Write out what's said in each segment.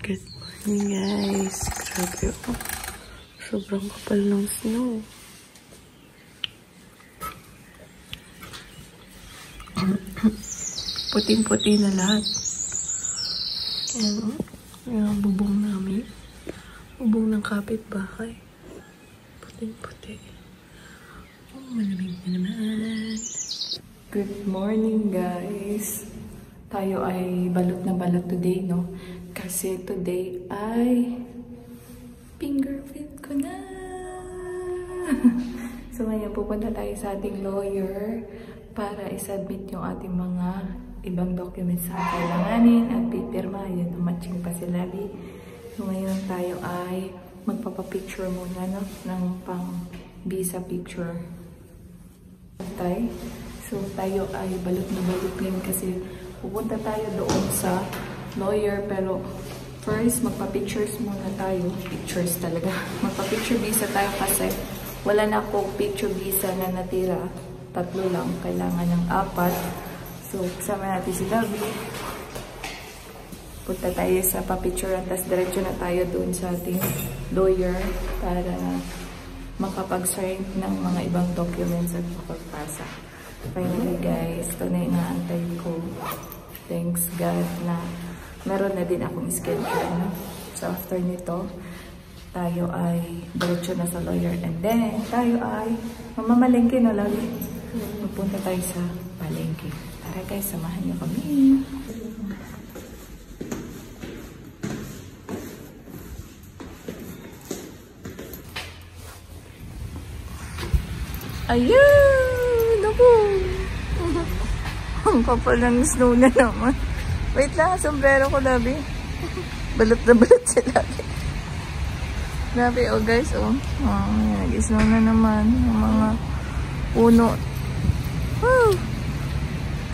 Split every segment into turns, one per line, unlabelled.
Good morning guys. Grabe oh. Sobrang kapal ng snow. Puting-puti na lahat. Ayan oh. Yung bubong namin. Bubong ng kapitbahay. Puting-puti. Oh, malamig na naman. Good morning guys. Tayo ay balot na balot today, no? Kasi today ay fingerprint ko na. So ngayon pupunta tayo sa ating lawyer para isubmit yung ating mga ibang documents na kailanganin at pipirma. Yan, matching pa sila. So ngayon tayo ay magpapapicture muna, no? Ng pang visa picture. So tayo ay balot na balot ngayon kasi pupunta tayo doon sa lawyer, pero first magpa-pictures muna tayo. Pictures talaga. Magpa-picture visa tayo kasi wala na akong picture visa na natira. 3 lang. Kailangan ng 4. So, kasama natin si Davi. Punta tayo sa pa-picture at tas diretso na tayo doon sa ating lawyer para makapag-sign ng mga ibang documents at makapagpasa. Finally guys, ito na yung naantay ko. Thanks God na meron na din akong schedule. No? So after nito, tayo ay diretso na sa lawyer and then tayo ay mamamalengke na lagi. Magpunta tayo sa palengke. Tara guys, samahan niyo kami. Ayun! Ako! Ang kapal ng snow na naman. Wait lang, sombrero ko, Labi. Balot na balot si Labi. Labi, oh guys, oh. Oh, nag-snow na naman. Ang mga puno. Woo!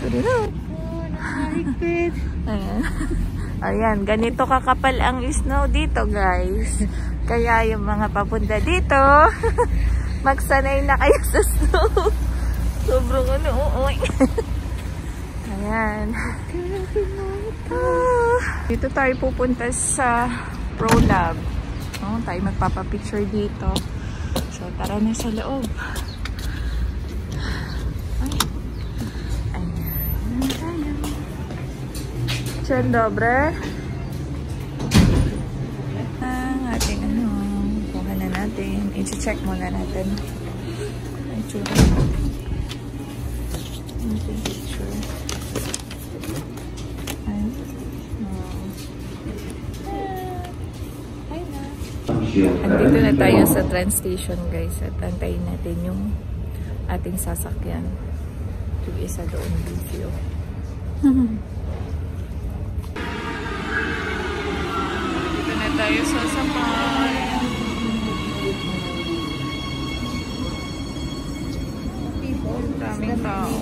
Tuloy na. Oh, nakahigpit. Ayan. Ayan, ganito kakapal ang snow dito, guys. Kaya yung mga papunta dito, magsanay na kayo sa snow. Sobrang ano, oo. Ayan. Dito tayo pupunta sa ProLab. Oh, tayo magpapapicture dito. So, tara na sa loob. Ay. Ayan tayo. Diyan, dobre. Ang ating ano, kuha na natin. I-check muna natin. I-check. Picture. Andito na tayo sa train station guys at antayin natin yung ating sasakyan. Yung isa doon video. Dito na tayo sa sakay. Daming tao.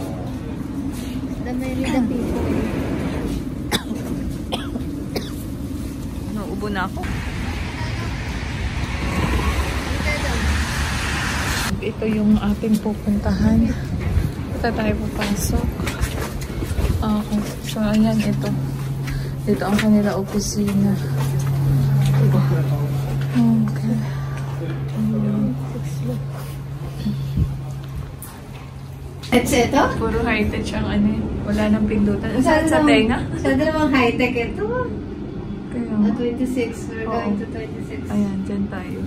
Daming people.
Nauubo na ako. Ito yung ating pupuntahan. Ito tayo papasok. Okay. So, ayan ito. Dito ang kanila opisina. Okay.
At ito?
Puro high-tech ang ano yun. Wala nang pindutan. Saan sa tenga?
Sa dalawang high-tech ito.
Kaya,
26. We're going to 26.
ayan, dyan tayo.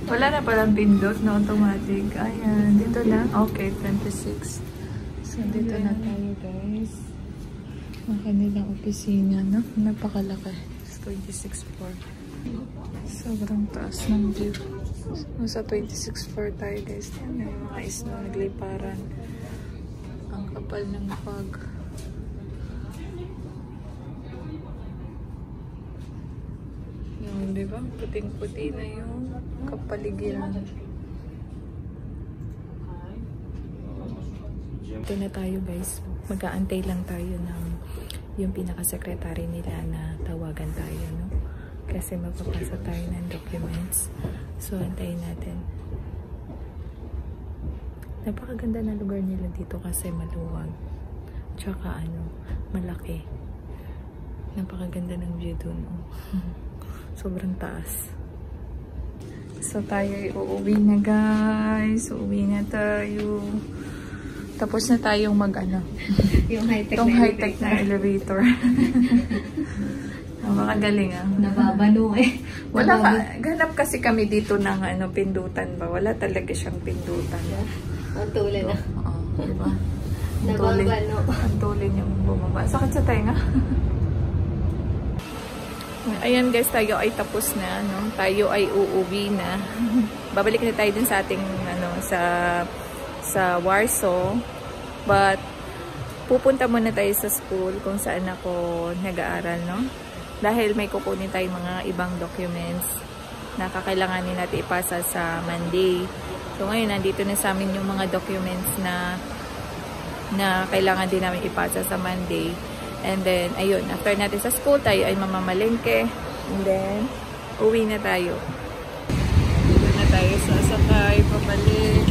Wala na palang pindot na automatic. Ayan, dito na. Okay, 26. So, dito na tayo, guys. Ang kanilang opisina, no? Napakalaki. 26 floor. Sobrang taas ng view. Nasa 26 floor tayo, guys. Yan, yung mga snow nagliparan. Ang kapal ng fog. Yung, diba? Puting-puti na yung kapaligiran. Ito na tayo guys. Mag-aantay lang tayo ng yung pinaka-secretary nila na tawagan tayo, no? Kasi magpapasa tayo ng documents. So, antayin natin. Napakaganda na lugar nila dito kasi maluwag. Tsaka ano, malaki. Napakaganda ng view dun. Oh. Sobrang taas. So tayo ay uuwi na guys. Uuwi na tayo. Tapos na tayong mag-ano.
Yung
high-tech na elevator. Makagaling ah.
Nababano eh.
Wala ka. Ganap kasi kami dito ng ano, pindutan ba? Wala talaga siyang pindutan.
Ang tulad na.
Oo. Diba?
Nababano.
Ang tulad niyang bumaba. Sakit sa tenga. Ayan guys, tayo ay tapos na, no? Tayo ay uuwi na. Babalik na tayo dun sa ating ano, sa Warsaw. But pupunta muna tayo sa school kung saan ako nag-aaral, no? Dahil may kukunin tayong mga ibang documents na kakailanganin natin ipasa sa Monday. So ngayon nandito na sa amin yung mga documents na kailangan din namin ipasa sa Monday. And then, ayun, after natin sa school, tayo ay mamamalengke. And then, uwi na tayo. Uwi na tayo sasakay, pabalik.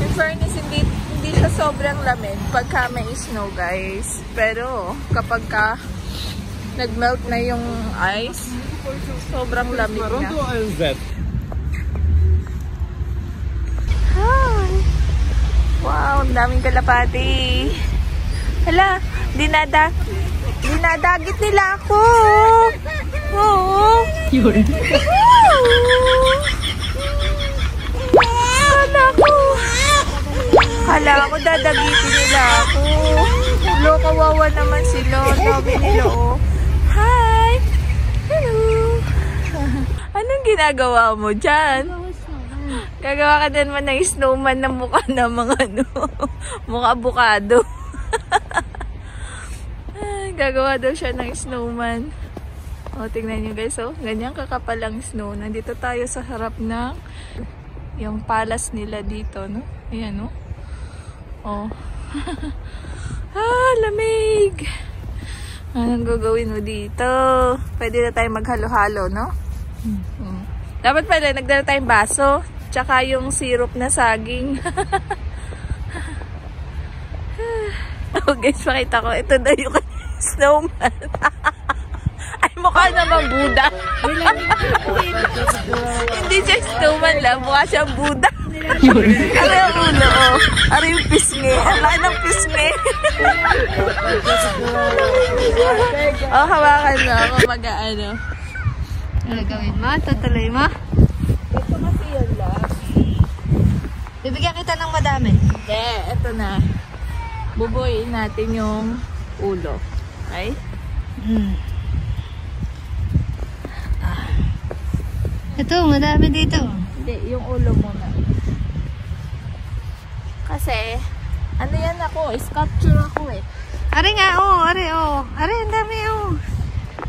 In fairness, hindi siya sobrang lamig pagka may snow, guys. Pero, kapag nag-melt na yung ice, sobrang lamig na. Hi! Wow, ang daming kalapati. Hala, dinadagit nila ako. Oo. Yun. Hala ko, dadagitin nila ako. Lo, kawawa naman sila. Dami nila, oh. Hi! Hello! Anong ginagawa mo dyan? Gagawa ka din man ng snowman na mukha ng mga ano, mukha abukado. Gagawa daw siya ng snowman. O, tingnan nyo guys, oh. Ganyan kakapal ang snow. Nandito tayo sa harap ng yung palace nila dito, no? Ayan, no? Oh. Lamig! Anong gagawin mo dito? Pwede na tayo maghalo-halo, no? Dapat pala, nagdala tayong baso. Tsaka yung syrup na saging. Oh guys, pakita ko. Ito na yung snowman. Ay, mukha naman Buddha. Hindi siya snowman lang. Mukha siyang Buddha. Ano yung ulo, oh. Ano yung pisngi. Ang laki ng pisngi. Oh, hawakan mo. Ako mag-ano.
Ano gawin mo? Tutuloy mo?
Ito kasi yun lang.
Bibigyan kita ng madami.
Hindi, ito na. Bubuyin natin yung ulo. Okay?
Ito, madami dito.
Hindi, yung ulo muna. Kasi, ano yan ako? Sculpture ako eh.
Ari nga, oh. Ari, oh. Ari, ang dami, oh.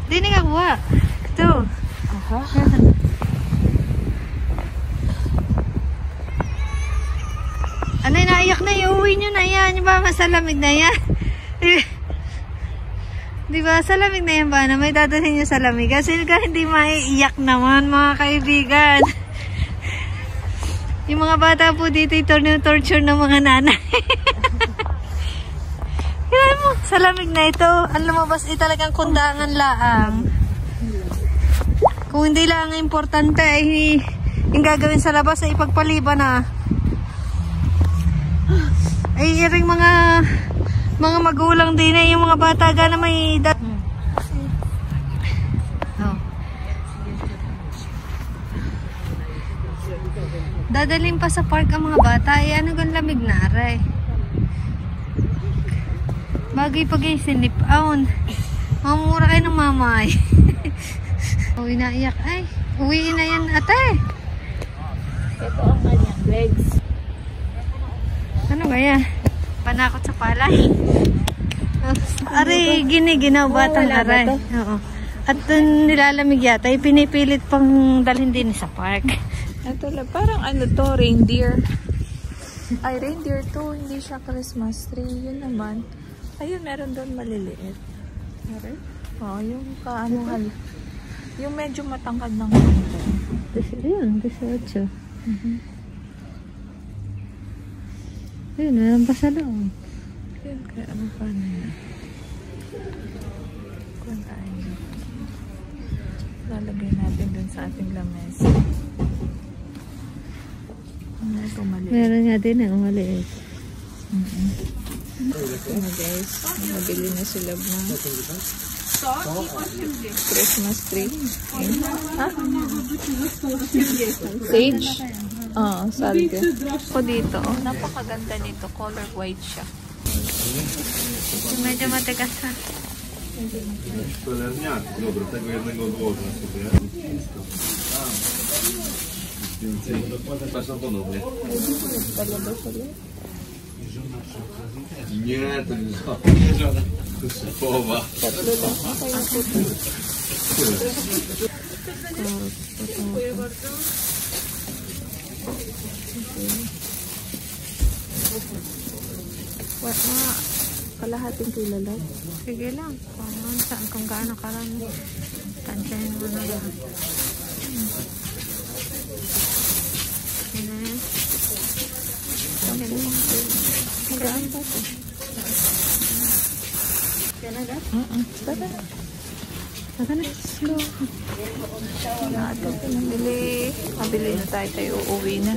Hindi nga kuha. Ito.
Aha.
Ano, naiyak na, iuwi nyo na yan. Yung ba, masalamig na yan. Di ba, sa lamig na yan ba na may dadalhin nyo sa lamig? Kasi hindi maiiyak naman, mga kaibigan. Yung mga bata po dito, torture ng mga nanay. Kaya mo, sa lamig na ito, ang lumabas talagang kundangan laang. Kung hindi lang ang importante ay yung gagawin sa labas ay ipagpaliban na. Ay, iring mga magulang din eh, yung mga bata na may dadalhin pa sa park ang mga bata. Ay, ano gan lamig na aray. Bagay pag ay sinip-aon. Mamura kayo ng mamay. Uwi na iyak. Ay, uwi na yan ate.
Ito ang kanyang legs.
Ano kaya? Panakot sa palay. Aray, ginaw batang aray. Oo. At dun nilalamig yata, pinipilit pang dalhin din sa park.
Ito lang, parang ano to, reindeer. Ay, reindeer to, hindi siya Christmas tree. Yun naman. Ayun, meron doon maliliit. Meron? Oo, yung kaanuhan. Yung medyo matangkad ng konti.
Ayun, 18. Ayun, meron pa sa loob.
Yun, kaya ano pa na yan. Yan tayo. Lalagay natin dun sa ating lamesa. Ano ito maliit?
Meron nga din ang maliit.
Ano guys, nabili na sila ng Christmas tree. Ha? Sage? Oo, salve. Ako dito, oh, napakaganda nito. Color white siya.
Medyo matigas ha.
Dobro, tego jednego odłożę sobie. Patrz na ponownie. Nie, to nie żona. To jest połowa.
Kalahating kilo lang.
Sige lang. Kung gaano karami. Tansyahin mo na lang. Sige na yan.
Magaan pa ito. Tara.
Saka na.
Natin pinabili. Mabili na tayo. Tayo uuwi na.